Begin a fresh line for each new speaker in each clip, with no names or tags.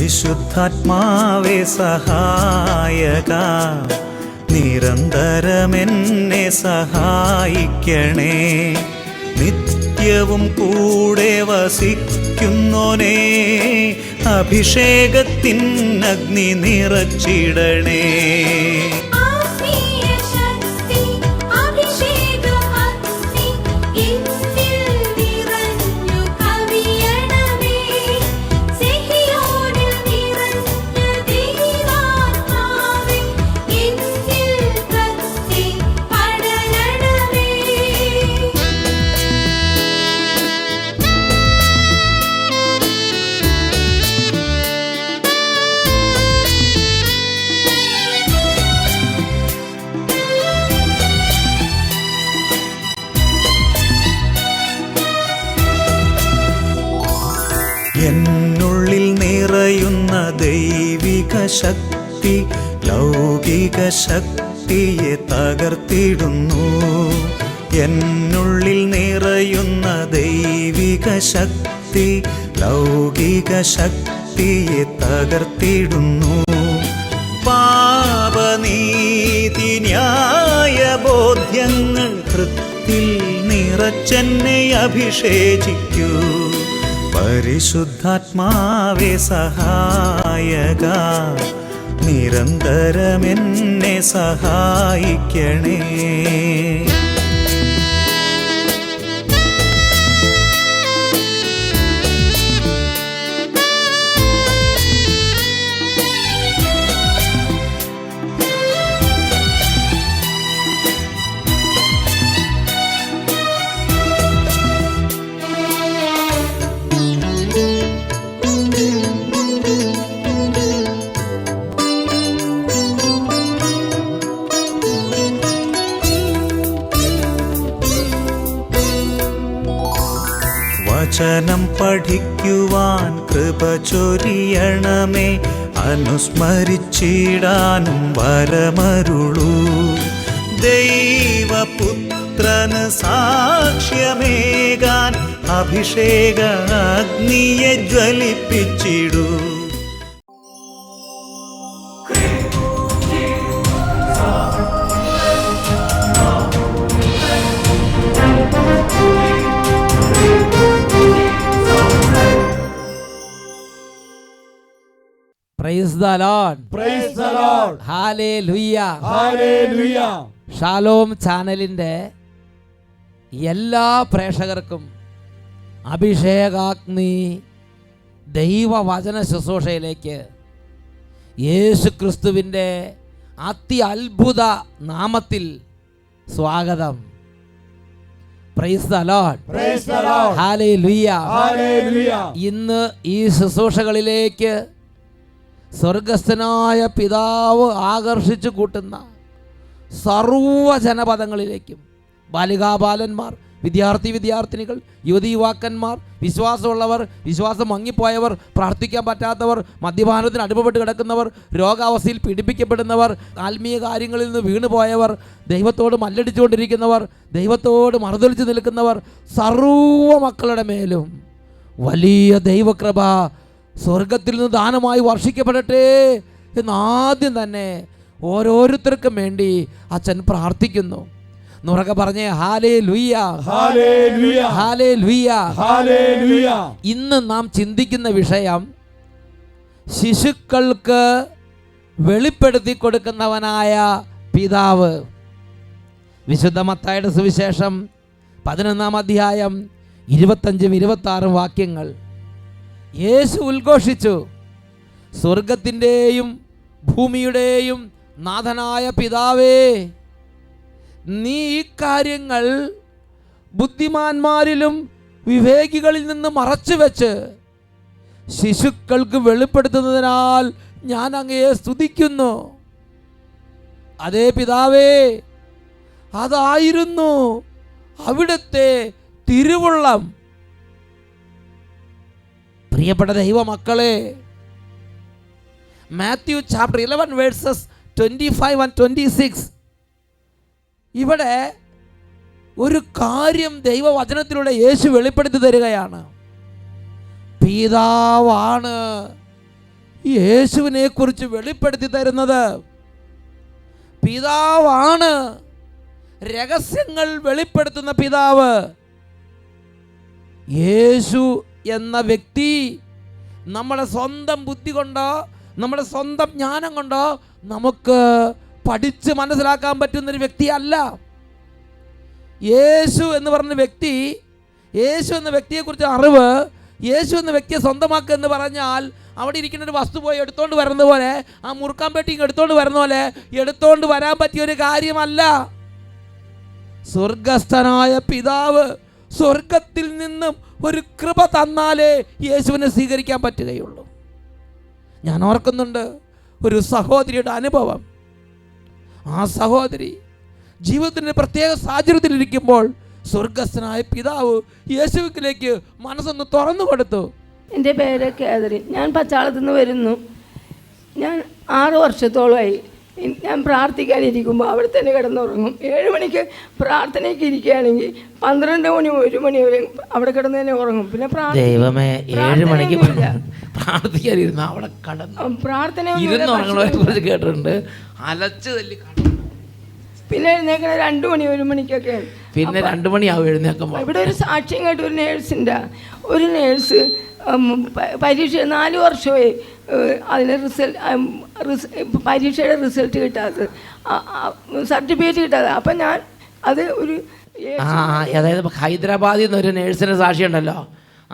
പരിശുദ്ധാത്മാവേ സഹായക, നിരന്തരമെന്നെ സഹായിക്കണേ. നിത്യവും കൂടെ വസിക്കുന്നോനേ, അഭിഷേകത്തിൻ അഗ്നി നിറച്ചിടണേ. എന്നുള്ളിൽ നിറയുന്ന ദൈവിക ശക്തി ലൗകിക ശക്തിയെ തകർത്തിടുന്നു. എന്നുള്ളിൽ നിറയുന്ന ദൈവിക ശക്തി ലൗകിക ശക്തിയെ തകർത്തിടുന്നു. പാപനീതി ന്യായ ബോധ്യങ്ങൾ ഹൃത്തിൽ നിറച്ചെന്നെ അഭിഷേചിക്കൂ. പരിശുദ്ധാത്മാവേ സഹായക, നിരന്തരമെന്നെ സഹായിക്കണേ. വചനം പഠിക്കുവാൻ കൃപ ചൊരിയണമേ, അനുസ്മരിച്ചിടാനും വരമരുളൂ. ദൈവപുത്രന് സാക്ഷ്യമേകാൻ അഭിഷേക അഗ്നിയെ ജ്വലിപ്പിച്ചിടൂ.
Praise the Lord.
Praise the Lord.
Hallelujah.
Hallelujah.
Shalom ചാനലിൻ്റെ എല്ലാ പ്രേക്ഷകർക്കും അഭിഷേകാഗ്നി ദൈവവചന ശുശ്രൂഷയിലേക്ക് യേശു ക്രിസ്തുവിൻ്റെ അത്യത്ഭുത നാമത്തിൽ സ്വാഗതം. Praise the Lord.
Praise the Lord.
Hallelujah.
Hallelujah.
ഇന്ന് ഈ ശുശ്രൂഷകളിലേക്ക് സ്വർഗസ്ഥനായ പിതാവ് ആകർഷിച്ചു കൂട്ടുന്ന സർവ്വജനപദങ്ങളിലേക്കും ബാലികാബാലന്മാർ, വിദ്യാർത്ഥിനികൾ, യുവതീയുവാക്കന്മാർ, വിശ്വാസമുള്ളവർ, വിശ്വാസം മങ്ങിപ്പോയവർ, പ്രാർത്ഥിക്കാൻ പറ്റാത്തവർ, മദ്യപാനത്തിന് അടിമപ്പെട്ട് കിടക്കുന്നവർ, രോഗാവസ്ഥയിൽ പീഡിപ്പിക്കപ്പെടുന്നവർ, ആത്മീയ കാര്യങ്ങളിൽ നിന്ന് വീണുപോയവർ, ദൈവത്തോട് മല്ലടിച്ചുകൊണ്ടിരിക്കുന്നവർ, ദൈവത്തോട് മറുതലിച്ച് നിൽക്കുന്നവർ, സർവ്വ മക്കളുടെ മേലും വലിയ ദൈവകൃപ സ്വർഗത്തിൽ നിന്ന് ദാനമായി വർഷിക്കപ്പെടട്ടെ എന്നാദ്യം തന്നെ ഓരോരുത്തർക്കും വേണ്ടി അച്ഛൻ പ്രാർത്ഥിക്കുന്നു. നുറക്കെ പറഞ്ഞേ ഹല്ലേലൂയ,
ഹല്ലേലൂയ,
ഹല്ലേലൂയ,
ഹല്ലേലൂയ.
ഇന്ന് നാം ചിന്തിക്കുന്ന വിഷയം ശിശുക്കൾക്ക് വെളിപ്പെടുത്തി കൊടുക്കുന്നവനായ പിതാവ്. വിശുദ്ധ മത്തായിയുടെ സുവിശേഷം 11-ാം അധ്യായം 25-26 വാക്യങ്ങൾ. യേശു ഉദ്ഘോഷിച്ചു, സ്വർഗത്തിൻ്റെയും ഭൂമിയുടെയും നാഥനായ പിതാവേ, നീ ഈ കാര്യങ്ങൾ ബുദ്ധിമാന്മാരിലും വിവേകികളിൽ നിന്ന് മറച്ചു വെച്ച് ശിശുക്കൾക്ക് വെളിപ്പെടുത്തുന്നതിനാൽ ഞാൻ അങ്ങയെ സ്തുതിക്കുന്നു. അതേ പിതാവേ, അതായിരുന്നു അവിടുത്തെ തിരുവുള്ളം. പ്രിയപ്പെട്ട ദൈവമക്കളെ, മാത്യു ചാപ്റ്റർ 11 വേഴ്സസ് 25 and 26 ഇവിടെ ഒരു കാര്യം ദൈവവചനത്തിലൂടെ യേശു വെളിപ്പെടുത്തി തരികയാണ്. പിതാവാണ് യേശുവിനെ കുറിച്ച് വെളിപ്പെടുത്തി തരുന്നത്. പിതാവാണ് രഹസ്യങ്ങൾ വെളിപ്പെടുത്തുന്ന പിതാവ്. യേശു എന്ന വ്യക്തി നമ്മുടെ സ്വന്തം ബുദ്ധി കൊണ്ടോ നമ്മുടെ സ്വന്തം ജ്ഞാനം കൊണ്ടോ നമുക്ക് പഠിച്ച് മനസ്സിലാക്കാൻ പറ്റുന്നൊരു വ്യക്തിയല്ല. യേശു എന്ന് പറഞ്ഞ വ്യക്തി, യേശു എന്ന വ്യക്തിയെക്കുറിച്ച് അറിവ്, യേശു എന്ന വ്യക്തിയെ സ്വന്തമാക്കുക എന്ന് പറഞ്ഞാൽ അവിടെ ഇരിക്കുന്ന ഒരു വസ്തു പോയി എടുത്തോണ്ട് വരുന്ന പോലെ, ആ മുറുക്കാൻ പെട്ടി എടുത്തോണ്ട് വരുന്ന പോലെ എടുത്തോണ്ട് വരാൻ പറ്റിയൊരു കാര്യമല്ല. സ്വർഗസ്ഥനായ പിതാവ് സ്വർഗത്തിൽ നിന്നും ഒരു കൃപ തന്നാലേ യേശുവിനെ സ്വീകരിക്കാൻ പറ്റുകയുള്ളൂ. ഞാൻ ഓർക്കുന്നുണ്ട് ഒരു സഹോദരിയുടെ അനുഭവം. ആ സഹോദരി ജീവിതത്തിൻ്റെ പ്രത്യേക സാഹചര്യത്തിലിരിക്കുമ്പോൾ സ്വർഗസ്ഥനായ പിതാവ് യേശുവിലേക്ക് മനസ്സൊന്ന് തുറന്നു കൊടുത്തു.
എൻ്റെ പേര് കാതറിൻ. ഞാൻ പച്ചാളത്തു നിന്ന് വരുന്നു. ഞാൻ 6 വർഷത്തോളമായി ഞാൻ പ്രാർത്ഥിക്കാനിരിക്കുമ്പോൾ അവിടെ തന്നെ കിടന്നുറങ്ങും. 7 മണിക്ക് പ്രാർത്ഥനയ്ക്ക് ഇരിക്കുകയാണെങ്കിൽ 12 മണി 1 മണി വരെ അവിടെ കിടന്ന് തന്നെ ഉറങ്ങും. പിന്നെ
ദൈവമേ 7 മണിക്ക് പ്രാർത്ഥിക്കാനിരുന്ന അവിടെ
പ്രാർത്ഥന
കേട്ടിട്ടുണ്ട്. അലച്ചു തല്ലി
പിന്നെ എഴുന്നേക്കണ 2 മണി 1 മണിക്കൊക്കെ.
പിന്നെ 2 മണിയാവും എഴുന്നേക്കുമ്പോൾ.
ഇവിടെ ഒരു സാക്ഷ്യം കേട്ട് ഒരു നേഴ്സിൻ്റെ ഒരു നേഴ്സ് പരീക്ഷ 4 വർഷമായി അതിന് പരീക്ഷയുടെ റിസൾട്ട് കിട്ടാത്തത്, സർട്ടിഫിക്കറ്റ് കിട്ടാതെ. അപ്പം ഞാൻ അത് ഒരു
അതായത് ഹൈദരാബാദിൽ നിന്ന് ഒരു നേഴ്സിൻ്റെ സാക്ഷി ഉണ്ടല്ലോ,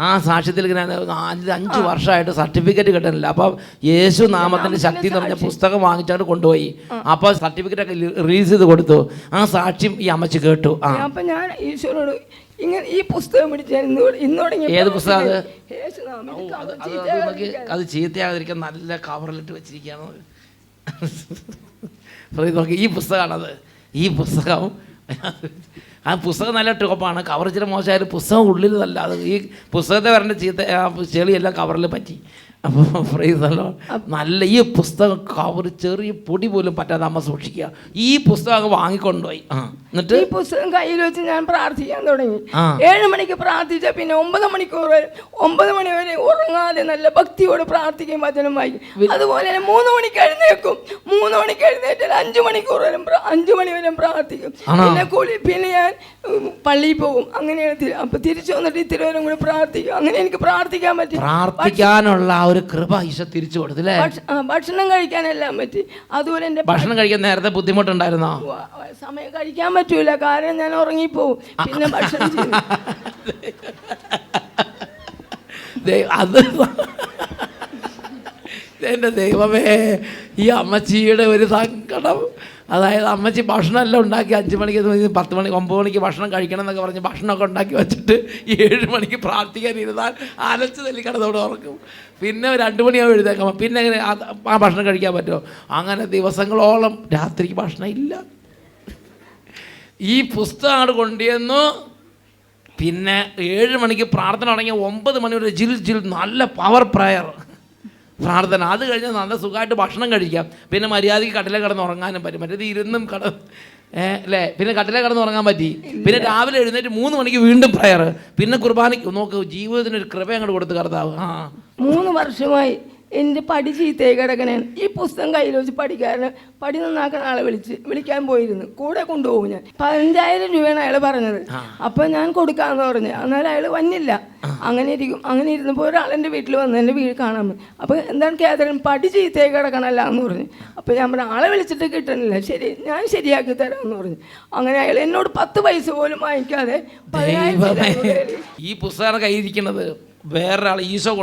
ആ സാക്ഷ്യത്തിൽ ഇങ്ങനെ 5 വർഷമായിട്ട് സർട്ടിഫിക്കറ്റ് കിട്ടുന്നില്ല. അപ്പം യേശു നാമത്തിൻ്റെ ശക്തി എന്ന് പറഞ്ഞ പുസ്തകം വാങ്ങിച്ചാണ് കൊണ്ടുപോയി. അപ്പോൾ സർട്ടിഫിക്കറ്റ് ഒക്കെ റിലീസ് ചെയ്ത് കൊടുത്തു. ആ സാക്ഷ്യം ഈ അമ്മച്ചി കേട്ടു.
അപ്പം ഞാൻ ഈശോനോട് ഇങ്ങനെ ഈ പുസ്തകം പിടിച്ചാൽ ഇന്നോട്
ഏത് പുസ്തകം അത് ചീത്തയാകാതിരിക്കാൻ നല്ല കവറിലിട്ട് വെച്ചിരിക്കുകയാണ്. ഈ പുസ്തകമാണത്. ഈ പുസ്തകം ആ പുസ്തകം നല്ല ടോപ്പാണ്. കവർ ഇച്ചിരി മോശമായാലും പുസ്തകം ഉള്ളിൽ നല്ല. അത് ഈ പുസ്തകത്തെ വരേണ്ട ചീത്ത ചെളിയെല്ലാം കവറിൽ പറ്റി. അപ്പോൾ ഫ്രൈസല്ലോ നല്ല ഈ പുസ്തകം കവർ ചെറിയ പൊടി പോലും പറ്റാതെ അമ്മ സൂക്ഷിക്കുക. ഈ പുസ്തകം വാങ്ങിക്കൊണ്ടുപോയി. എന്നിട്ട്
ഈ പുസ്തകം കയ്യിൽ വെച്ച് ഞാൻ പ്രാർത്ഥിക്കാൻ തുടങ്ങി. 7 മണിക്ക് പ്രാർത്ഥിച്ച പിന്നെ 9 മണിക്കൂർ വരെ 9 മണി വരെ ഉറങ്ങാതെ നല്ല ഭക്തിയോട് പ്രാർത്ഥിക്കും, വചനം വായിക്കും. അതുപോലെ തന്നെ 3 മണിക്ക് എഴുന്നേക്കും. 3 മണിക്ക് എഴുന്നേറ്റാൽ 5 മണിക്കൂർ വരെ 5 മണി വരെ പ്രാർത്ഥിക്കും. പിന്നെ ഞാൻ പള്ളിയിൽ പോകും. അങ്ങനെയാണ്. അപ്പൊ തിരിച്ചു വന്നിട്ട് ഇത്തിരി വരും കൂടി പ്രാർത്ഥിക്കും. അങ്ങനെ എനിക്ക് പ്രാർത്ഥിക്കാൻ പറ്റും.
പ്രാർത്ഥിക്കാനുള്ള ഒരു കൃപ ഈശോ തിരിച്ചു കൊടുത്തില്ലേ.
ഭക്ഷണം കഴിക്കാനെല്ലാം പറ്റി. അതുപോലെ എൻ്റെ
ഭക്ഷണം കഴിക്കാൻ നേരത്തെ ബുദ്ധിമുട്ടുണ്ടായിരുന്നോ?
സമയം കഴിക്കാൻ പറ്റൂല, കാരണം ഞാൻ ഉറങ്ങിപ്പോവും. പിന്നെ ഭക്ഷണം
അത് എൻ്റെ ദൈവമേ, ഈ അമ്മച്ചിയുടെ ഒരു സങ്കടം. അതായത് അമ്മച്ചി ഭക്ഷണമെല്ലാം ഉണ്ടാക്കി 5 മണിക്ക് 10 മണി 9 മണിക്ക് ഭക്ഷണം കഴിക്കണം എന്നൊക്കെ പറഞ്ഞ് ഭക്ഷണമൊക്കെ ഉണ്ടാക്കി വെച്ചിട്ട് 7 മണിക്ക് പ്രാർത്ഥിക്കാനിരുന്നാൽ അലച്ച് തല്ലി കിടന്നോട് ഉറക്കും. പിന്നെ 2 മണിയാവും എഴുതേക്കാം. പിന്നെ എങ്ങനെ ആ ഭക്ഷണം കഴിക്കാൻ പറ്റുമോ? അങ്ങനെ ദിവസങ്ങളോളം രാത്രിക്ക് ഭക്ഷണം ഇല്ല. ഈ പുസ്തകം അങ്ങോട്ട് കൊണ്ടുവന്നു. പിന്നെ 7 മണിക്ക് പ്രാർത്ഥന തുടങ്ങിയ 9 മണി വരെ ജിൽ ജിൽ നല്ല പവർ പ്രയർ പ്രാർത്ഥന. അത് കഴിഞ്ഞാൽ നല്ല സുഖമായിട്ട് ഭക്ഷണം കഴിക്കാം. പിന്നെ മര്യാദയ്ക്ക് കട്ടിലെ കിടന്ന് ഉറങ്ങാനും പറ്റും. മറ്റേത് ഇരുന്നും അല്ലേ, പിന്നെ കട്ടിലെ കിടന്ന് ഉറങ്ങാൻ പറ്റി. പിന്നെ രാവിലെ എഴുന്നേറ്റ് 3 മണിക്ക് വീണ്ടും പ്രയർ. പിന്നെ കുർബാനയ്ക്ക് നോക്ക്, ജീവിതത്തിനൊരു കൃപ അങ്ങോട്ട് കൊടുത്ത് കർത്താവ്.
3 വർഷമായി എൻ്റെ പടി ചീത്തയായി കിടക്കണേ. ഈ പുസ്തകം കയ്യിൽ വെച്ച് പടി നന്നാക്കാൻ ആളെ വിളിക്കാൻ പോയിരുന്നു. കൂടെ കൊണ്ടുപോകും ഞാൻ. 15,000 രൂപയാണ് അയാൾ പറഞ്ഞത്. അപ്പം ഞാൻ കൊടുക്കാമെന്ന് പറഞ്ഞു. എന്നാൽ അയാൾ വന്നില്ല. അങ്ങനെ ഇരുന്നപ്പോൾ ഒരാളെൻ്റെ വീട്ടിൽ വന്ന് എൻ്റെ വീട് കാണാൻ. അപ്പോൾ എന്താണ് കാതറിൻ, പടി ചീത്തയായി കിടക്കണമല്ല എന്ന് പറഞ്ഞു. അപ്പോൾ ഞാൻ പറഞ്ഞു ആളെ വിളിച്ചിട്ട് കിട്ടണില്ല, ശരി ഞാൻ ശരിയാക്കി തരാമെന്ന് പറഞ്ഞു. അങ്ങനെ അയാൾ എന്നോട് 10 പൈസ പോലും വാങ്ങിക്കാതെ 10,000.
ഈ പുസ്തകം കയ്യിരിക്കുന്നത് വേറൊരാൾ ഈശോ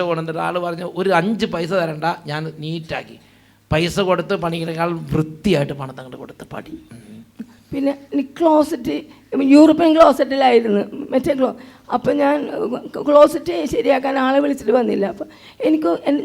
കൊണ്ടുവന്നിട്ട് ആൾ പറഞ്ഞു ഒരു 5 പൈസ തരണ്ട, ഞാൻ നീറ്റാക്കി പൈസ കൊടുത്ത് പണികളെക്കാൾ വൃത്തിയായിട്ട് പണം തങ്ങോട്ട് കൊടുത്ത് പടി.
പിന്നെ ക്ലോസറ്റ് യൂറോപ്യൻ ക്ലോസറ്റിലായിരുന്നു മറ്റേ അപ്പം ഞാൻ ക്ലോസറ്റ് ശരിയാക്കാൻ ആളെ വിളിച്ചിട്ട് വന്നില്ല. അപ്പം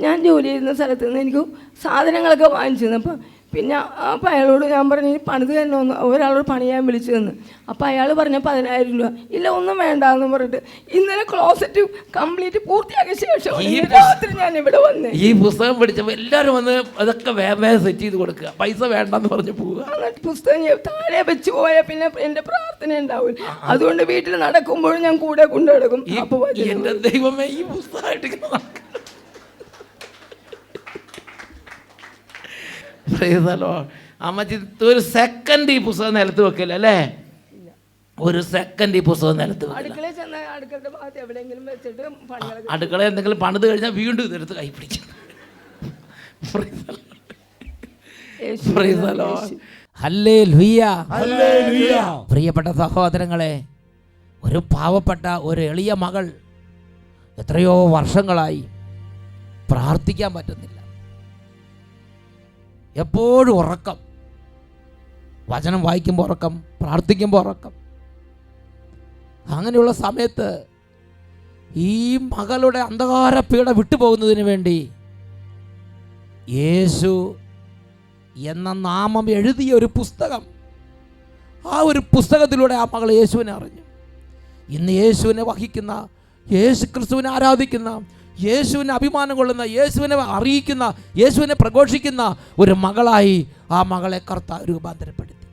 ഞാൻ ജോലി ചെയ്യുന്ന സ്ഥലത്ത് നിന്ന് എനിക്ക് സാധനങ്ങളൊക്കെ വാങ്ങിച്ചിരുന്നു. അപ്പം പിന്നെ അപ്പോൾ അയാളോട് ഞാൻ പറഞ്ഞു ഇനി പണിത് തന്നെ ഒരാളോട് പണിയാൻ വിളിച്ചു തന്നു. അപ്പോൾ അയാൾ പറഞ്ഞ 10,000 രൂപ. ഇല്ല ഒന്നും വേണ്ട എന്ന് പറഞ്ഞിട്ട് ഇന്നലെ ക്ലോസറ്റ് കംപ്ലീറ്റ് പൂർത്തിയാക്കിയ ശേഷം രാത്രി ഞാൻ ഇവിടെ വന്ന്
ഈ പുസ്തകം പഠിച്ചപ്പോൾ എല്ലാവരും വന്ന് അതൊക്കെ വേഗം സെറ്റ് ചെയ്ത് കൊടുക്കുക, പൈസ വേണ്ടെന്ന് പറഞ്ഞ് പോവുക.
എന്നിട്ട് പുസ്തകം താഴെ വെച്ച് പോയാൽ പിന്നെ എൻ്റെ പ്രാർത്ഥന ഉണ്ടാവില്ല. അതുകൊണ്ട് വീട്ടിൽ നടക്കുമ്പോഴും ഞാൻ കൂടെ കൊണ്ടു നടക്കും. അപ്പോൾ
എൻ്റെ ദൈവമേ, ഈ പുസ്തകമായിട്ട് അമ്മച്ചി ഒരു സെക്കൻഡ് ഈ പുസ്തകം നിലത്ത് വെക്കില്ല അല്ലേ? ഒരു സെക്കൻഡ് ഈ പുസ്തകം നിലത്ത്
അടുക്കളയിൽ ചെന്ന അടുക്കളയുടെ ഭാഗത്ത് എവിടെയെങ്കിലും വെച്ചിട്ട് പണികളൊക്കെ
അടുക്കള എന്തെങ്കിലും പണിത് കഴിഞ്ഞാൽ വീണ്ടും ഇതെടുത്ത് കൈ പിടിക്കും.
ഹല്ലേലൂയ.
പ്രിയപ്പെട്ട സഹോദരങ്ങളെ, ഒരു പാവപ്പെട്ട ഒരു എളിയ മകൾ എത്രയോ വർഷങ്ങളായി പ്രാർത്ഥിക്കാൻ പറ്റുന്നില്ല. എപ്പോഴും ഉറക്കം, വചനം വായിക്കുമ്പോൾ ഉറക്കം, പ്രാർത്ഥിക്കുമ്പോൾ ഉറക്കം. അങ്ങനെയുള്ള സമയത്ത് ഈ മകളുടെ അന്ധകാര പീഡ വിട്ടുപോകുന്നതിന് വേണ്ടി യേശു എന്ന നാമം എഴുതിയ ഒരു പുസ്തകം, ആ ഒരു പുസ്തകത്തിലൂടെ ആ മകൾ യേശുവിനെ അറിഞ്ഞു. ഇന്ന് യേശുവിനെ വഹിക്കുന്ന, യേശു ക്രിസ്തുവിനെ ആരാധിക്കുന്ന, യേശുവിനെ അഭിമാനം കൊള്ളുന്ന, യേശുവിനെ അറിയിക്കുന്ന, യേശുവിനെ പ്രഘോഷിക്കുന്ന ഒരു മകളായി ആ മകളെ കർത്താവ് രൂപാന്തരപ്പെടുത്തി.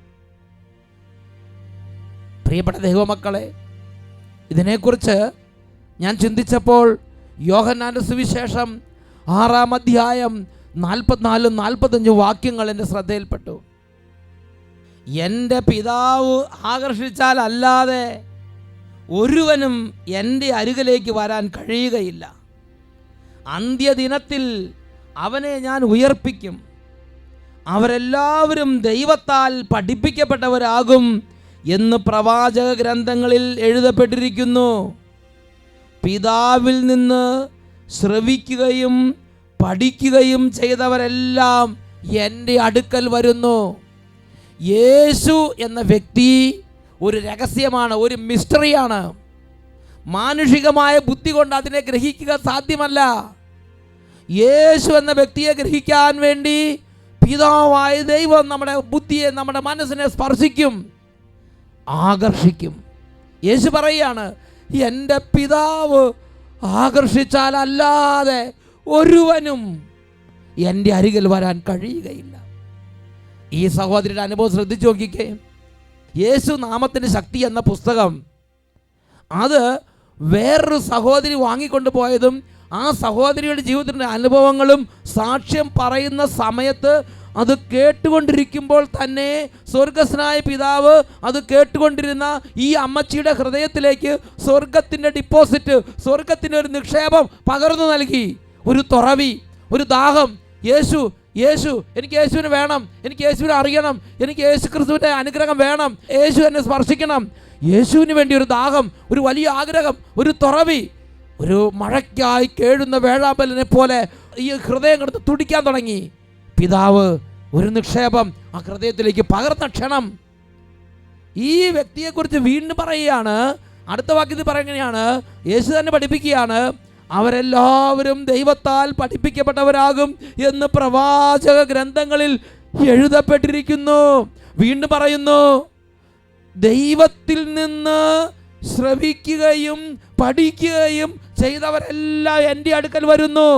പ്രിയപ്പെട്ട ദൈവമക്കളെ, ഇതിനെക്കുറിച്ച് ഞാൻ ചിന്തിച്ചപ്പോൾ യോഹന്നാന്റെ സുവിശേഷം 6-ാം അധ്യായം 44-45 വാക്യങ്ങൾ എൻ്റെ ശ്രദ്ധയിൽപ്പെട്ടു. എൻ്റെ പിതാവ് ആകർഷിച്ചാൽ അല്ലാതെ ഒരുവനും എൻ്റെ അരികിലേക്ക് വരാൻ കഴിയുകയില്ല. അന്ത്യദിനത്തിൽ അവനെ ഞാൻ ഉയർപ്പിക്കും. അവരെല്ലാവരും ദൈവത്താൽ പഠിപ്പിക്കപ്പെട്ടവരാകും എന്ന് പ്രവാചക ഗ്രന്ഥങ്ങളിൽ എഴുതപ്പെട്ടിരിക്കുന്നു. പിതാവിൽ നിന്ന് ശ്രവിക്കുകയും പഠിക്കുകയും ചെയ്തവരെല്ലാം എൻ്റെ അടുക്കൽ വരുന്നു. യേശു എന്ന വ്യക്തി ഒരു രഹസ്യമാണ്, ഒരു മിസ്റ്ററിയാണ്. മാനുഷികമായ ബുദ്ധി കൊണ്ട് അതിനെ ഗ്രഹിക്കുക സാധ്യമല്ല. യേശു എന്ന വ്യക്തിയെ ഗ്രഹിക്കാൻ വേണ്ടി പിതാവായ ദൈവം നമ്മുടെ ബുദ്ധിയെ, നമ്മുടെ മനസ്സിനെ സ്പർശിക്കും, ആകർഷിക്കും. യേശു പറയുകയാണ്, എൻ്റെ പിതാവ് ആകർഷിച്ചാൽ അല്ലാതെ ഒരുവനും എൻ്റെ അരികിൽ വരാൻ കഴിയുകയില്ല. ഈ സഹോദരിയുടെ അനുഭവം ശ്രദ്ധിച്ചു നോക്കിക്കേ. യേശു നാമത്തിൻ്റെ ശക്തി എന്ന പുസ്തകം അത് വേറൊരു സഹോദരി വാങ്ങിക്കൊണ്ട് പോയതും ആ സഹോദരിയുടെ ജീവിതത്തിൻ്റെ അനുഭവങ്ങളും സാക്ഷ്യം പറയുന്ന സമയത്ത് അത് കേട്ടുകൊണ്ടിരിക്കുമ്പോൾ തന്നെ സ്വർഗസ്നായ പിതാവ് അത് കേട്ടുകൊണ്ടിരുന്ന ഈ അമ്മച്ചിയുടെ ഹൃദയത്തിലേക്ക് സ്വർഗത്തിൻ്റെ ഡിപ്പോസിറ്റ്, സ്വർഗത്തിൻ്റെ ഒരു നിക്ഷേപം പകർന്നു നൽകി. ഒരു തുറവി, ഒരു ദാഹം. യേശു യേശു എനിക്ക് യേശുവിനെ വേണം, എനിക്ക് യേശുവിനെ അറിയണം, എനിക്ക് യേശു ക്രിസ്തുവിൻ്റെ അനുഗ്രഹം വേണം, യേശു എന്നെ സ്പർശിക്കണം. യേശുവിന് വേണ്ടി ഒരു ദാഹം, ഒരു വലിയ ആഗ്രഹം, ഒരു തുറവി. ഒരു മഴയ്ക്കായി കേഴുന്ന വേഴാമ്പലിനെ പോലെ ഈ ഹൃദയം കിടന്ന് തുടിക്കാൻ തുടങ്ങി. പിതാവ് ഒരു നിക്ഷേപം ആ ഹൃദയത്തിലേക്ക് പകർന്ന ക്ഷണം. ഈ വ്യക്തിയെക്കുറിച്ച് വീണ്ടും പറയുകയാണ്. അടുത്ത വാക്യത്തിൽ പറയുകയാണ്, യേശു തന്നെ പഠിപ്പിക്കുകയാണ്, അവരെല്ലാവരും ദൈവത്താൽ പഠിപ്പിക്കപ്പെട്ടവരാകും എന്ന് പ്രവാചക ഗ്രന്ഥങ്ങളിൽ എഴുതപ്പെട്ടിരിക്കുന്നു. വീണ്ടും പറയുന്നു, ദൈവത്തിൽ നിന്ന് ശ്രവിക്കുകയും പഠിക്കുകയും ചെയ്തവരെല്ലാം എൻ്റെ അടുക്കൽ വരുന്നു.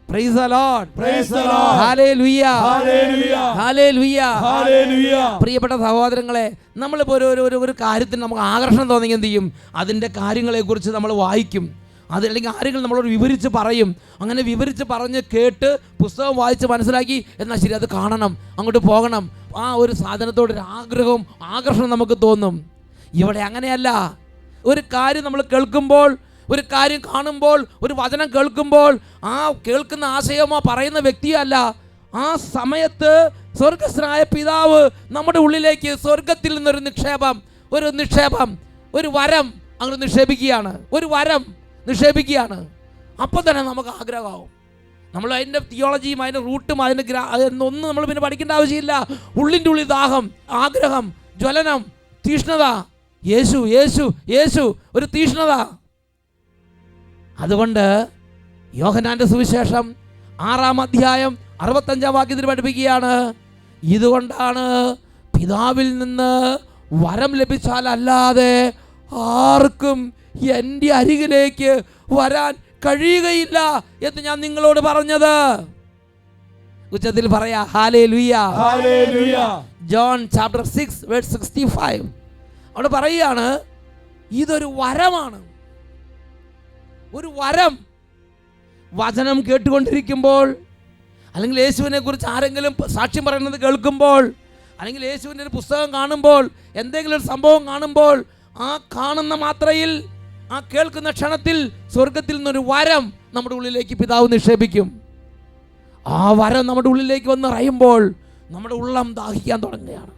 Praise the Lord.
Praise the Lord.
Hallelujah.
Hallelujah.
Hallelujah.
Hallelujah.
പ്രിയപ്പെട്ട സഹോദരങ്ങളെ, നമ്മളിപ്പോൾ ഒരു കാര്യത്തിന് നമുക്ക് ആകർഷണം തോന്നിയെങ്കിൽ എന്ത് ചെയ്യും? അതിൻ്റെ കാര്യങ്ങളെക്കുറിച്ച് നമ്മൾ വായിക്കും. അതല്ലെങ്കിൽ ആരെങ്കിലും നമ്മളോട് വിവരിച്ച് പറയും. അങ്ങനെ വിവരിച്ച് പറഞ്ഞ് കേട്ട് പുസ്തകം വായിച്ച് മനസ്സിലാക്കി, എന്നാൽ ശരി അത് കാണണം, അങ്ങോട്ട് പോകണം. ആ ഒരു സാധനത്തോടൊരു ആഗ്രഹവും ആകർഷണം നമുക്ക് തോന്നും. ഇവിടെ അങ്ങനെയല്ല. ഒരു കാര്യം നമ്മൾ കേൾക്കുമ്പോൾ, ഒരു കാര്യം കാണുമ്പോൾ, ഒരു വചനം കേൾക്കുമ്പോൾ ആ കേൾക്കുന്ന ആശയമോ പറയുന്ന വ്യക്തിയോ അല്ല. ആ സമയത്ത് സ്വർഗസ്നായ പിതാവ് നമ്മുടെ ഉള്ളിലേക്ക് സ്വർഗത്തിൽ നിന്നൊരു നിക്ഷേപം, ഒരു വരം അങ്ങ് നിക്ഷേപിക്കുകയാണ്. ഒരു വരം നിക്ഷേപിക്കുകയാണ്. അപ്പം തന്നെ നമുക്ക് ആഗ്രഹമാവും. നമ്മൾ അതിൻ്റെ തിയോളജിയും അതിൻ്റെ റൂട്ടും ഒന്നും നമ്മൾ പിന്നെ പഠിക്കേണ്ട ആവശ്യമില്ല. ഉള്ളിൻ്റെ ഉള്ളിൽ ദാഹം, ആഗ്രഹം, ജ്വലനം, തീഷ്ണത. യേശു യേശു യേശു, ഒരു തീഷ്ണത. അതുകൊണ്ട് യോഹന്നാന്റെ സുവിശേഷം 6-ാം അധ്യായം 65-ാം വാക്യത്തിൽ പഠിപ്പിക്കുകയാണ്, ഇതുകൊണ്ടാണ് പിതാവിൽ നിന്ന് വരം ലഭിച്ചാൽ അല്ലാതെ ആർക്കും എൻ്റെ അരികിലേക്ക് വരാൻ കഴിയുകയില്ല എന്ന് ഞാൻ നിങ്ങളോട് പറഞ്ഞത്. ഉച്ചത്തിൽ പറയാ ഹല്ലേലൂയ. ജോൺ ചാപ്റ്റർ 6 വേഴ്സ് 65 അവിടെ പറയുകയാണ്, ഇതൊരു വരമാണ്, ഒരു വരം. വചനം കേട്ടുകൊണ്ടിരിക്കുമ്പോൾ അല്ലെങ്കിൽ യേശുവിനെ കുറിച്ച് ആരെങ്കിലും സാക്ഷ്യം പറയുന്നത് കേൾക്കുമ്പോൾ, അല്ലെങ്കിൽ യേശുവിൻ്റെ ഒരു പുസ്തകം കാണുമ്പോൾ, എന്തെങ്കിലും ഒരു സംഭവം കാണുമ്പോൾ, ആ കാണുന്ന മാത്രയിൽ, ആ കേൾക്കുന്ന ക്ഷണത്തിൽ സ്വർഗത്തിൽ നിന്നൊരു വരം നമ്മുടെ ഉള്ളിലേക്ക് പിതാവ് നിക്ഷേപിക്കും. ആ വരം നമ്മുടെ ഉള്ളിലേക്ക് വന്ന് നിറയുമ്പോൾ നമ്മുടെ ഉള്ളം ദാഹിക്കാൻ തുടങ്ങുകയാണ്.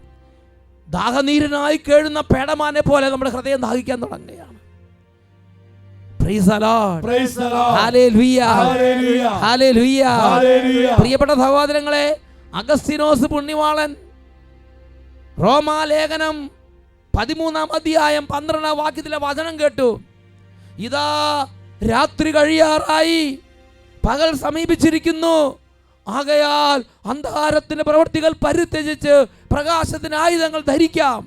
ദാഹനീരനായി കേഴുന്ന പേടമാനെ പോലെ നമ്മുടെ ഹൃദയം ദാഹിക്കാൻ തുടങ്ങുകയാണ്. Praise the Lord.
Praise the Lord.
Hallelujah.
Hallelujah.
Hallelujah.
Hallelujah.
പ്രിയപ്പെട്ട സഹോദരങ്ങളെ, അഗസ്തീനോസ് പുണ്യവാളൻ റോമാലേഖനം 13-ാം അധ്യായം 12-ാം വാക്യത്തിലെ വചനം കേട്ടു. ഇതാ രാത്രി കഴിയാറായി, പകൽ സമീപിച്ചിരിക്കുന്നു, ആകയാൽ അന്ധകാരത്തിന്റെ പ്രവൃത്തികൾ പരിത്യജിച്ച് പ്രകാശത്തിന് ആയുധങ്ങൾ ധരിക്കാം.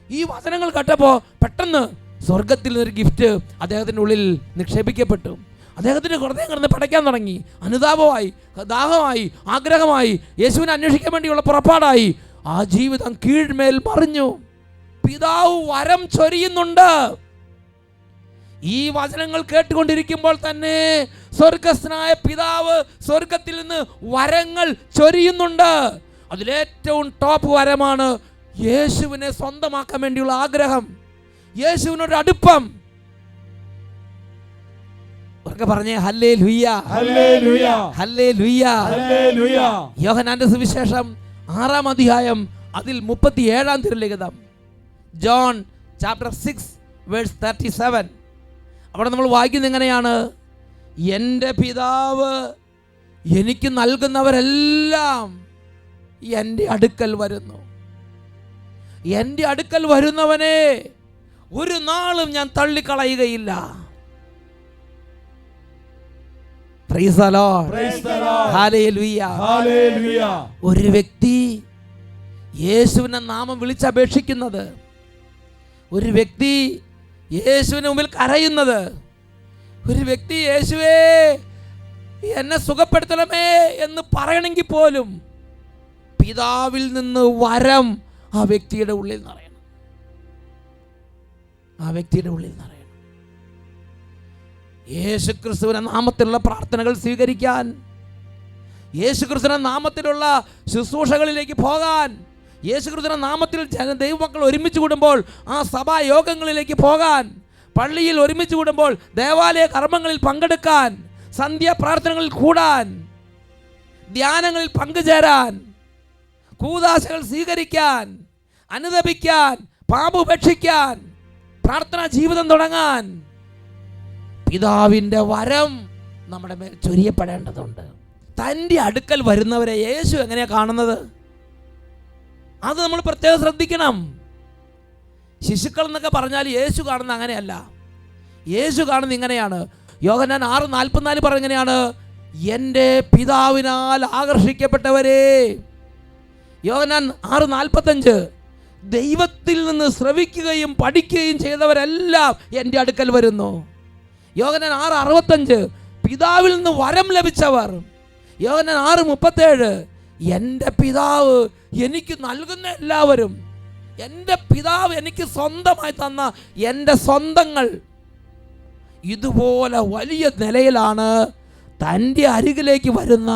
ഈ വചനങ്ങൾ കേട്ടപ്പോൾ പെട്ടെന്ന് സ്വർഗത്തിൽ നിന്നൊരു ഗിഫ്റ്റ് അദ്ദേഹത്തിൻ്റെ ഉള്ളിൽ നിക്ഷേപിക്കപ്പെട്ടു. അദ്ദേഹത്തിൻ്റെ ഹൃദയം കിടന്ന് പടയ്ക്കാൻ തുടങ്ങി. അനുതാപമായി, ദാഹമായി, ആഗ്രഹമായി, യേശുവിനെ അന്വേഷിക്കാൻ വേണ്ടിയുള്ള പുറപ്പാടായി. ആ ജീവിതം കീഴ്മേൽ മറിഞ്ഞു. പിതാവ് വരം ചൊരിയുന്നുണ്ട്. ഈ വചനങ്ങൾ കേട്ടുകൊണ്ടിരിക്കുമ്പോൾ തന്നെ സ്വർഗസ്ഥനായ പിതാവ് സ്വർഗത്തിൽ നിന്ന് വരങ്ങൾ ചൊരിയുന്നുണ്ട്. അതിലേറ്റവും ടോപ്പ് വരമാണ് യേശുവിനെ സ്വന്തമാക്കാൻ വേണ്ടിയുള്ള ആഗ്രഹം, യേശുവിനോട് അടുപ്പം. പറഞ്ഞേ ഹല്ലേലൂയ,
ഹല്ലേലൂയ,
ഹല്ലേലൂയ,
ഹല്ലേലൂയ.
യോഹന്നാന്റെ സുവിശേഷം 6-ാം അധ്യായം അതിൽ 37-ാം തിരുലിഖിതം, ജോൺ ചാപ്റ്റർ 6:37. അവിടെ നമ്മൾ വായിക്കുന്നത് എങ്ങനെയാണ്? എൻ്റെ പിതാവ് എനിക്ക് നൽകുന്നവരെല്ലാം എൻ്റെ അടുക്കൽ വരുന്നു, എൻ്റെ അടുക്കൽ വരുന്നവനെ ഒരു നാളും ഞാൻ തള്ളിക്കളയുകയില്ല. Praise the Lord.
Praise the Lord.
Hallelujah.
Hallelujah.
ഒരു വ്യക്തി യേശുവിനെ നാമം വിളിച്ചപേക്ഷിക്കുന്നത്, ഒരു വ്യക്തി യേശുവിന് മുമ്പിൽ കരയുന്നത്, ഒരു വ്യക്തി യേശുവേ എന്നെ സുഖപ്പെടുത്തണമേ എന്ന് പറയണമെങ്കിൽ പോലും പിതാവിൽ നിന്ന് വരം ആ വ്യക്തിയുടെ ഉള്ളിൽ നിറയണം. ആ വ്യക്തിയുടെ ഉള്ളിൽ നിറയണം. യേശുക്രിസ്തുവിന്റെ നാമത്തിലുള്ള പ്രാർത്ഥനകൾ സ്വീകരിക്കാൻ, യേശുക്രിസ്തുവിന്റെ നാമത്തിലുള്ള ശുശ്രൂഷകളിലേക്ക് പോകാൻ, യേശുക്രിസ്തുവിന്റെ നാമത്തിൽ ദൈവമക്കൾ ഒരുമിച്ച് കൂടുമ്പോൾ ആ സഭാ യോഗങ്ങളിലേക്ക് പോകാൻ, പള്ളിയിൽ ഒരുമിച്ച് കൂടുമ്പോൾ ദേവാലയ കർമ്മങ്ങളിൽ പങ്കെടുക്കാൻ, സന്ധ്യാ പ്രാർത്ഥനകളിൽ കൂടാൻ, ധ്യാനങ്ങളിൽ പങ്കുചേരാൻ, കൂദാശകൾ സ്വീകരിക്കാൻ, അനുദപിക്കാൻ, പാപം ഉപേക്ഷിക്കാൻ, പ്രാർത്ഥനാ ജീവിതം തുടങ്ങാൻ പിതാവിൻ്റെ വരം നമ്മുടെ മേൽ ചൊരിയപ്പെടേണ്ടതുണ്ട്. തൻ്റെ അടുക്കൽ വരുന്നവരെ യേശു എങ്ങനെയാണ് കാണുന്നത്? അത് നമ്മൾ പ്രത്യേകം ശ്രദ്ധിക്കണം. ശിശുക്കൾ എന്നൊക്കെ പറഞ്ഞാൽ യേശു കാണുന്ന അങ്ങനെയല്ല. യേശു കാണുന്ന ഇങ്ങനെയാണ്. യോഹന്നാൻ 6:44 പറഞ്ഞ എങ്ങനെയാണ്? എൻ്റെ പിതാവിനാൽ ആകർഷിക്കപ്പെട്ടവരെ. യോഹന്നാൻ 6:45 ദൈവത്തിൽ നിന്ന് ശ്രവിക്കുകയും പഠിക്കുകയും ചെയ്തവരെല്ലാം എൻ്റെ അടുക്കൽ വരുന്നു. യോഹന്നാൻ 6:65 പിതാവിൽ നിന്ന് വരം ലഭിച്ചവർ. യോഹന്നാൻ 6:37 എൻ്റെ പിതാവ് എനിക്ക് നൽകുന്ന എല്ലാവരും, എൻ്റെ പിതാവ് എനിക്ക് സ്വന്തമായി തന്ന എൻ്റെ സ്വന്തങ്ങൾ. ഇതുപോലെ വലിയ നിലയിലാണ് തൻ്റെ അരികിലേക്ക് വരുന്ന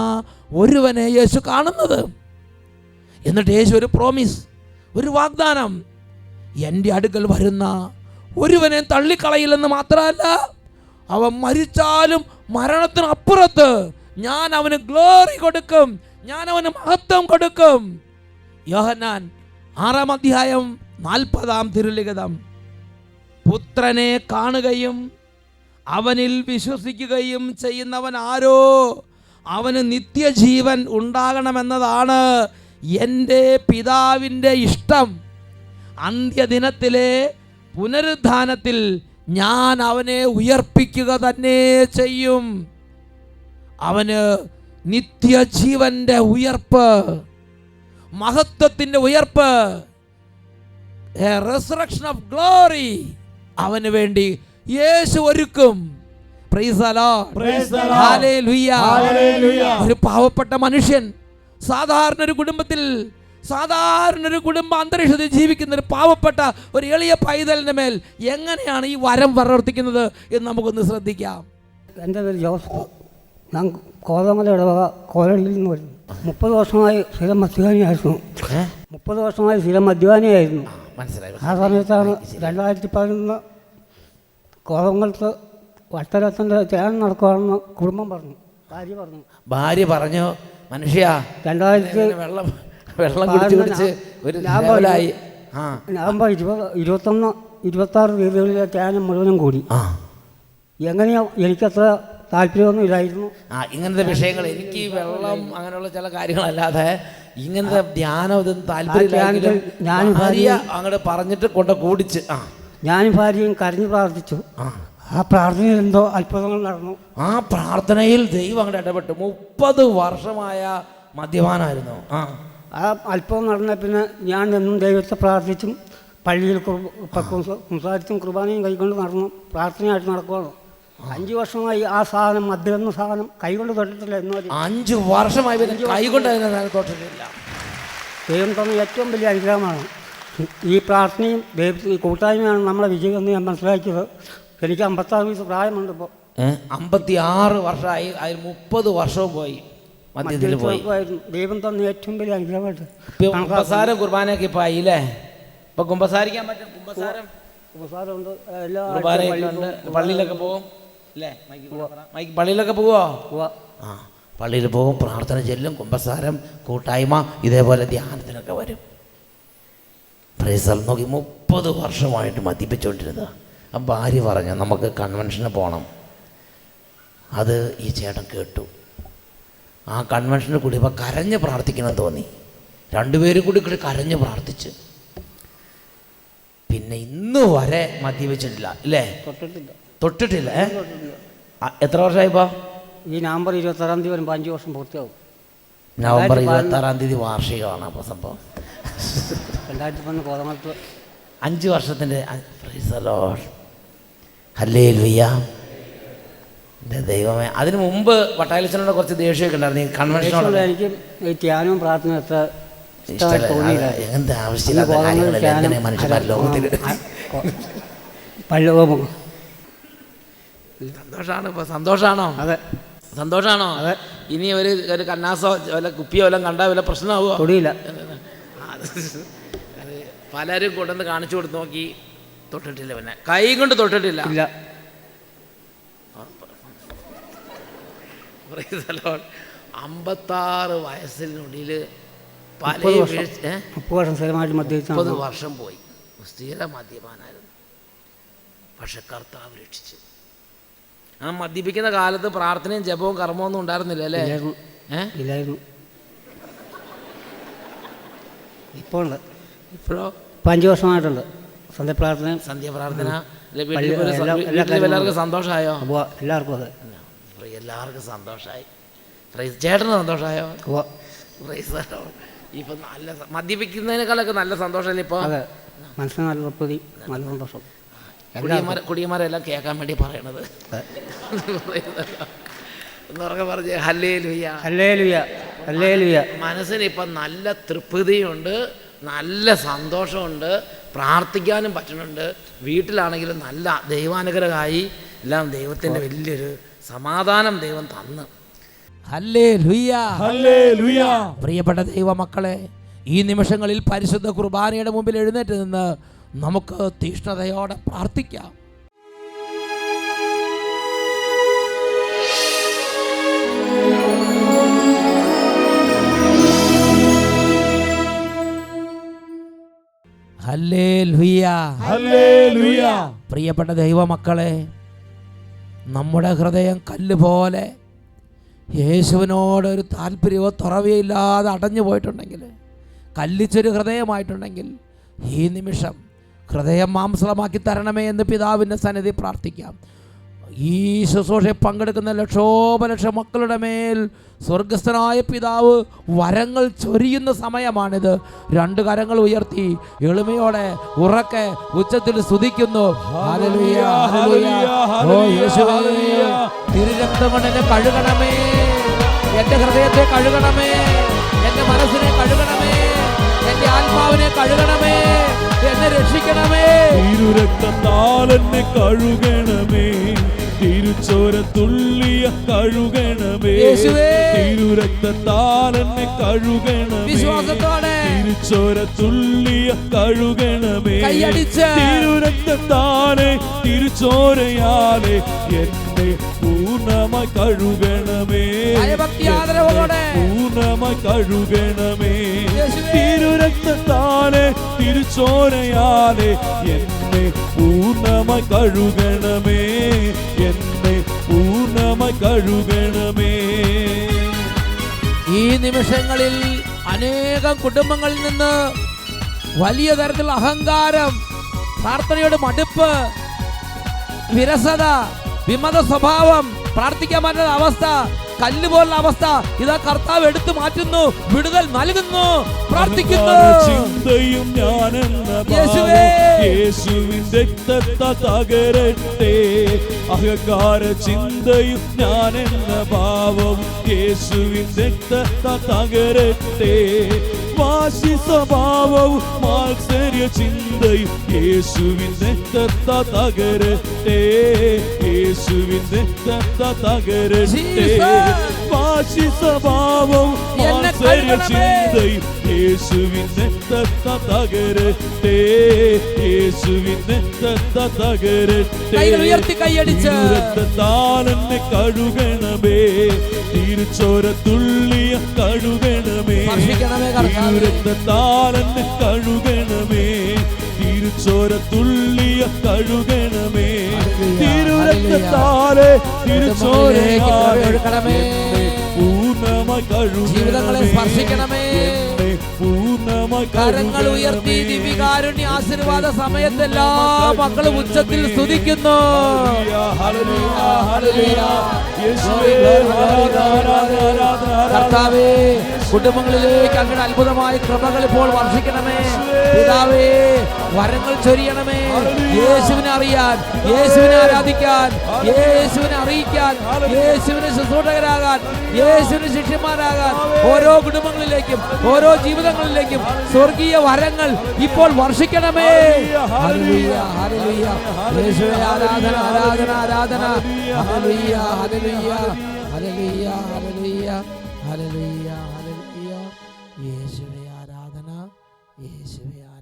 ഒരുവനെ യേശു കാണുന്നത്. എന്നിട്ട് യേശു ഒരു പ്രോമിസ്, ഒരു വാഗ്ദാനം, എൻ്റെ അടുക്കൽ വരുന്ന ഒരുവനെ തള്ളിക്കളയില്ലെന്ന് മാത്രമല്ല, അവൻ മരിച്ചാലും മരണത്തിനപ്പുറത്ത് ഞാൻ അവന് ഗ്ലോറി കൊടുക്കും, ഞാൻ അവന് മഹത്വം കൊടുക്കും. യോഹന്നാൻ 6-ാം അധ്യായം 40-ാം തിരുലിഖിതം, പുത്രനെ കാണുകയും അവനിൽ വിശ്വസിക്കുകയും ചെയ്യുന്നവൻ ആരോ അവന് നിത്യജീവൻ ഉണ്ടാകണമെന്നതാണ് എൻ്റെ പിതാവിൻ്റെ ഇഷ്ടം. അന്ത്യദിനത്തിലെ പുനരുദ്ധാനത്തിൽ ഞാൻ അവനെ ഉയർപ്പിക്കുക തന്നെ ചെയ്യും. അവന് നിത്യജീവന്റെ ഉയർപ്പ്, മഹത്വത്തിൻ്റെ ഉയർപ്പ്, എ റിസറക്ഷൻ ഓഫ് ഗ്ലോറി അവന് വേണ്ടി യേശു ഒരുക്കും. Praise the Lord.
Praise the Lord.
Hallelujah.
Hallelujah.
ഒരു പാവപ്പെട്ട മനുഷ്യൻ സാധാരണ ഒരു കുടുംബത്തിൽ, സാധാരണ ഒരു കുടുംബ അന്തരീക്ഷത്തിൽ ജീവിക്കുന്ന ഒരു പാവപ്പെട്ട ഒരു എളിയ പൈതലിന്റെ മേൽ എങ്ങനെയാണ് ഈ വരം പ്രവർത്തിക്കുന്നത് എന്ന് നമുക്കൊന്ന് ശ്രദ്ധിക്കാം.
എൻ്റെ പേര് ജോസഫ്. ഞാൻ കോതമല ഇടവക കോലടിയിൽ നിന്ന് വരുന്നു. 30 വർഷമായി സ്ഥിരം മദ്യപാനിയായിരുന്നു. 30 വർഷമായി സ്ഥിരം മദ്യപാനിയായിരുന്നു.
മനസ്സിലായി.
ആ സമയത്താണ് 2011 കോതമംഗലത്ത് വട്ടരത്തിൻ്റെ ധ്യാനം നടക്കുവാണെന്ന് കുടുംബം പറഞ്ഞു, ഭാര്യ പറഞ്ഞു
മനുഷ്യ
2000
വെള്ളം കുടിച്ച് ഒരു ലെവലായി.
നവംബർ 21, 26 തീയതികളിലെ ധ്യാനം മുഴുവനും കൂടി. എങ്ങനെയോ എനിക്കത്ര താല്പര്യമൊന്നും ഇല്ലായിരുന്നു.
ഇങ്ങനത്തെ വിഷയങ്ങൾ എനിക്ക് വെള്ളം അങ്ങനെയുള്ള ചില കാര്യങ്ങളല്ലാതെ ഇങ്ങനത്തെ ധ്യാനം ഇതൊന്നും താല്പര്യമില്ല. ഞാൻ ഭാര്യ അങ്ങോട്ട് പറഞ്ഞിട്ട് കൊണ്ട് കൂടിച്ച്
ഞാനും ഭാര്യയും കരഞ്ഞു പ്രാർത്ഥിച്ചു. ആ പ്രാർത്ഥനയിൽ എന്തോ അത്ഭുതങ്ങൾ നടന്നു.
ആ പ്രാർത്ഥനയിൽ ദൈവം അങ്ങോട്ട് ഇടപെട്ടു. 30 വർഷമായ മദ്യപാനായിരുന്നു.
ആ അത്ഭുതം നടന്ന പിന്നെ ഞാൻ എന്നും ദൈവത്തെ പ്രാർത്ഥിച്ചും പള്ളിയിൽ സംസാരിച്ചും കുർബാനയും കൈകൊണ്ട് നടന്നു പ്രാർത്ഥനയായിട്ട് നടക്കുകയാണ്. 5 വർഷമായി ആ സാധനം മദ്യം എന്ന സാധനം കൈകൊണ്ട് തൊട്ടിട്ടില്ല.
5 വർഷമായി കൈകൊണ്ട് തൊട്ടിട്ടില്ല.
ദൈവം തന്ന ഏറ്റവും വലിയ അനുഗ്രഹമാണ് ഈ പ്രാർത്ഥനയും ദൈവത്തിൽ കൂട്ടായ്മയാണ് നമ്മളെ വിജയം എന്ന് ഞാൻ മനസ്സിലാക്കിയത്. എനിക്ക് 56 വയസ്സ് പ്രായമുണ്ട്. ഇപ്പോൾ
56 വർഷമായി. അതിൽ 30 വർഷവും പോയി മദ്യത്തിൽ പോയി.
ദൈവം തന്ന ഏറ്റവും വലിയ അനുഗ്രഹമായിട്ട്
കുമ്പസാരം കുർബാനയൊക്കെ ഇപ്പം ആയില്ലേ? ഇപ്പം കുമ്പസാരിക്കാൻ പറ്റും.
കുമ്പസാരമുണ്ട്, എല്ലാ
പള്ളിയിലൊക്കെ പോകും അല്ലേ? പള്ളിയിലൊക്കെ പോവോ? പള്ളിയിൽ പോകും, പ്രാർത്ഥന ചെല്ലും, കുമ്പസാരം, കൂട്ടായ്മ, ഇതേപോലെ ധ്യാനത്തിനൊക്കെ വരും. പ്രൈസ് നോക്കി 30 വർഷമായിട്ട് മദ്യപിച്ചുകൊണ്ടിരുന്നത്. അപ്പം ഭാര്യ പറഞ്ഞു നമുക്ക് കൺവെൻഷന് പോകണം. അത് ഈ ചേട്ടൻ കേട്ടു. ആ കൺവെൻഷന് കൂടി ഇപ്പോൾ കരഞ്ഞ് പ്രാർത്ഥിക്കണം തോന്നി. 2 പേരും കൂടി കരഞ്ഞ് പ്രാർത്ഥിച്ച്. പിന്നെ ഇന്ന് വരെ മദ്യപിച്ചിട്ടില്ല അല്ലേ? തൊട്ടിട്ടില്ല. എത്ര വർഷമായിപ്പോൾ?
ഈ നവംബർ 26 തീയതി വരുമ്പോൾ 5 വർഷം പൂർത്തിയാവും.
നവംബർ 26 വാർഷികമാണ്. അപ്പോൾ സംഭവം
2011 കോതമംഗലത്ത്
5 വർഷത്തിൻ്റെ. ഹല്ലേലൂയ. എൻ്റെ ദൈവമേ. അതിന് മുമ്പ് വട്ടായലച്ചനോട് കുറച്ച് ദേഷ്യമൊക്കെ ഉണ്ടായിരുന്നു ഈ കൺവെൻഷനോട്.
എനിക്ക് ഈ ധ്യാനവും പ്രാർത്ഥന എത്ര
എങ്ങനത്തെ ആവശ്യമില്ലാത്ത കാര്യങ്ങൾ എന്തിനാ മനുഷ്യന്മാർ ലോകത്തിൽ. സന്തോഷമാണ്. ഇപ്പോൾ സന്തോഷമാണോ?
അതെ,
സന്തോഷമാണോ?
അതെ.
ഇനി ഒരു കന്നാസോ വല്ല കുപ്പിയോ വല്ലതും കണ്ടാൽ വല്ല പ്രശ്നമാവോ?
തൊടിയില്ല.
പലരും കൊണ്ടുവന്ന് കാണിച്ചു കൊടുത്ത് നോക്കി, തൊട്ടിട്ടില്ല. പിന്നെ കൈ കൊണ്ട് തൊട്ടിട്ടില്ല. 56 വയസ്സിനുള്ളിൽ 30 വർഷം പോയി. സ്ഥിര മദ്യപാനായിരുന്നു. പക്ഷെ കർത്താവ് രക്ഷിച്ചു. ആ മദ്യപിക്കുന്ന കാലത്ത് പ്രാർത്ഥനയും ജപവും കർമ്മവും ഒന്നും ഉണ്ടായിരുന്നില്ല അല്ലേ?
ഇല്ലായിരുന്നു. ഇപ്പോഴോ 5 വർഷമായിട്ടുണ്ട്
സന്ധ്യാപ്രാർത്ഥന. എല്ലാവർക്കും സന്തോഷമായോ?
എല്ലാവർക്കും അതെ.
എല്ലാവർക്കും സന്തോഷമായി. ചേട്ടന് സന്തോഷമായോ? ഇപ്പം നല്ല മദ്യപിക്കുന്നതിനേക്കാളൊക്കെ നല്ല സന്തോഷമല്ലേ ഇപ്പോൾ?
മനസ്സിന് നല്ല തൃപ്തി, നല്ല സന്തോഷം.
കുടിയന്മാരെല്ലാം കേൾക്കാൻ വേണ്ടി പറയണത് എന്നൊക്കെ പറഞ്ഞ് ഹല്ലേലൂയ,
ഹല്ലേലൂയ, ഹല്ലേലൂയ.
മനസ്സിന് ഇപ്പം നല്ല തൃപ്തിയുണ്ട്, നല്ല സന്തോഷമുണ്ട്, പ്രാർത്ഥിക്കാനും പറ്റുന്നുണ്ട്. വീട്ടിലാണെങ്കിലും നല്ല ദൈവാനുഗ്രഹമായി എല്ലാം ദൈവത്തിൻ്റെ വലിയൊരു സമാധാനം ദൈവം തന്നു. Hallelujah,
hallelujah.
പ്രിയപ്പെട്ട ദൈവമക്കളെ, ഈ നിമിഷങ്ങളിൽ പരിശുദ്ധ കുർബാനയുടെ മുമ്പിൽ എഴുന്നേറ്റ് നിന്ന് നമുക്ക് തീഷ്ണതയോടെ പ്രാർത്ഥിക്കാം. Hallelujah,
hallelujah.
പ്രിയപ്പെട്ട ദൈവമക്കളെ, നമ്മുടെ ഹൃദയം കല്ല് പോലെ യേശുവിനോടൊരു താല്പര്യമോ തുറവയോ ഇല്ലാതെ അടഞ്ഞു പോയിട്ടുണ്ടെങ്കിൽ, കല്ലിച്ചൊരു ഹൃദയമായിട്ടുണ്ടെങ്കിൽ, ഈ നിമിഷം ഹൃദയം മാംസളമാക്കി തരണമേ എന്ന് പിതാവിൻ്റെ സന്നിധി പ്രാർത്ഥിക്കാം. ഈ ശുശ്രൂഷയിൽ പങ്കെടുക്കുന്ന ലക്ഷോപലക്ഷം മക്കളുടെ മേൽ സ്വർഗസ്ഥനായ പിതാവ് വരങ്ങൾ ചൊരിയുന്ന സമയമാണിത്. 2 കരങ്ങൾ ഉയർത്തി എളിമയോടെ ഉറക്കെ ഉച്ചത്തിൽ സ്തുതിക്കുന്നു. Hallelujah, hallelujah. ഓ യേശുവേ, തിരുരക്തം കൊണ്ട് എന്നെ കഴുകണമേ, എൻ്റെ ഹൃദയത്തെ കഴുകണമേ, എൻ്റെ മനസ്സിനെ കഴുകണമേ, എൻ്റെ ആത്മാവിനെ കഴുകണമേ, എന്നെ രക്ഷിക്കണമേ.
തിരുരക്തത്താൽ എന്നെ കഴുകണമേ, തിരുച്ചോര തുള്ളിയ കഴുകണമേ, തിരുരക്തത്താൽ എന്നെ കഴുകണമേ, തിരുച്ചോര തുള്ളിയ കഴുകണമേ, തിരുരക്തത്താലെ തിരുച്ചോരയാലെ എന്നെ പൂർണ്ണമായി കഴുകണമേ, പൂർണ്ണമായി കഴുകണമേ, തിരുരക്തത്താലെ തിരുച്ചോരയാലെ എന്നെ പൂർണ്ണമായി കഴുകണമേ, എന്നെ പൂർണ്ണമായി കഴുകണമേ.
ഈ നിമിഷങ്ങളിൽ അനേകം കുടുംബങ്ങളിൽ നിന്ന് വലിയ തരത്തിലുള്ള അഹങ്കാരം, പ്രാർത്ഥനയുടെ മടുപ്പ്, വിരസത, വിമത സ്വഭാവം, പ്രാർത്ഥിക്കാൻ പറ്റുന്ന അവസ്ഥ, കല്ല് പോലുള്ള അവസ്ഥ ഇതാ കർത്താവ് എടുത്തു മാറ്റുന്നു, വിടുതൽ നൽകുന്നു. പ്രാർത്ഥിക്കുന്നു.
ചിന്തയും ഞാനെന്ന യേശുവിന്റെ രക്തത്താൽ തകരട്ടെ, അഹങ്കാര ചിന്തയും ഞാനെന്ന ഭാവം യേശുവിന്റെ രക്തത്താൽ തകരട്ടെ, വാശി സ്വഭാവവും മാത്സര്യ ചിന്തയും യേശുവിന്റെ രക്തത്താൽ തകരട്ടെ, യേശുവിന്റെ രക്തത്താൽ തകരട്ടെ, വാശി സ്വഭാവവും മാത്സര്യ ചിന്തയും യേശുവിന്റെ രക്തത്താൽ തകരട്ടെ, യേശുവിന്റെ രക്തത്താൽ തകരട്ടെ, രക്തത്താൽ എന്നെ കഴുകണമേ, തിരുച്ചോര തുള്ളിയ കഴുകണമേ, രക്തത്താൽ എന്നെ കഴുകണമേ, തിരുച്ചോര തുള്ളിയ കഴുകണമേ, തിരുരക്തത്താലെ തിരുച്ചോരയാലെ പൂർണ്ണമായി
ജീവിതങ്ങളെ സ്പർശിക്കണമേ.
പൂർണ്ണമായി
കരങ്ങൾ ഉയർത്തി ദിവ്യകാരുണ്യ ആശീർവാദ സമയത്ത് എല്ലാ മക്കളും ഉച്ചത്തിൽ സ്തുതിക്കുന്നു. കർത്താവേ, കുടുംബങ്ങളിലേക്ക് അങ്ങനെ അത്ഭുതമായ കൃപകൾ ഇപ്പോൾ വർഷിക്കണമേ. പിതാവേ, വരങ്ങൾ ചൊരിയണമേ. യേശുവിനെ അറിയാൻ, യേശുവിനെ ആരാധിക്കാൻ, യേശുവിനെ അറിയിക്കാൻ, യേശുവിനെ ശുശ്രൂഷകരാകാൻ, യേശുവിന് ശിഷ്യന്മാരാകാൻ ഓരോ കുടുംബങ്ങളിലേക്കും ഓരോ ജീവിതങ്ങളിലേക്കും സ്വർഗീയ വരങ്ങൾ ഇപ്പോൾ വർഷിക്കണമേ. Hallelujah, hallelujah. യേശുവേ ആരാധന, ആരാധന, ആരാധന. Hallelujah, hallelujah, hallelujah, hallelujah, hallelujah, hallelujah. യേശുവേ ആരാധന, യേശുവേ ആരാധന.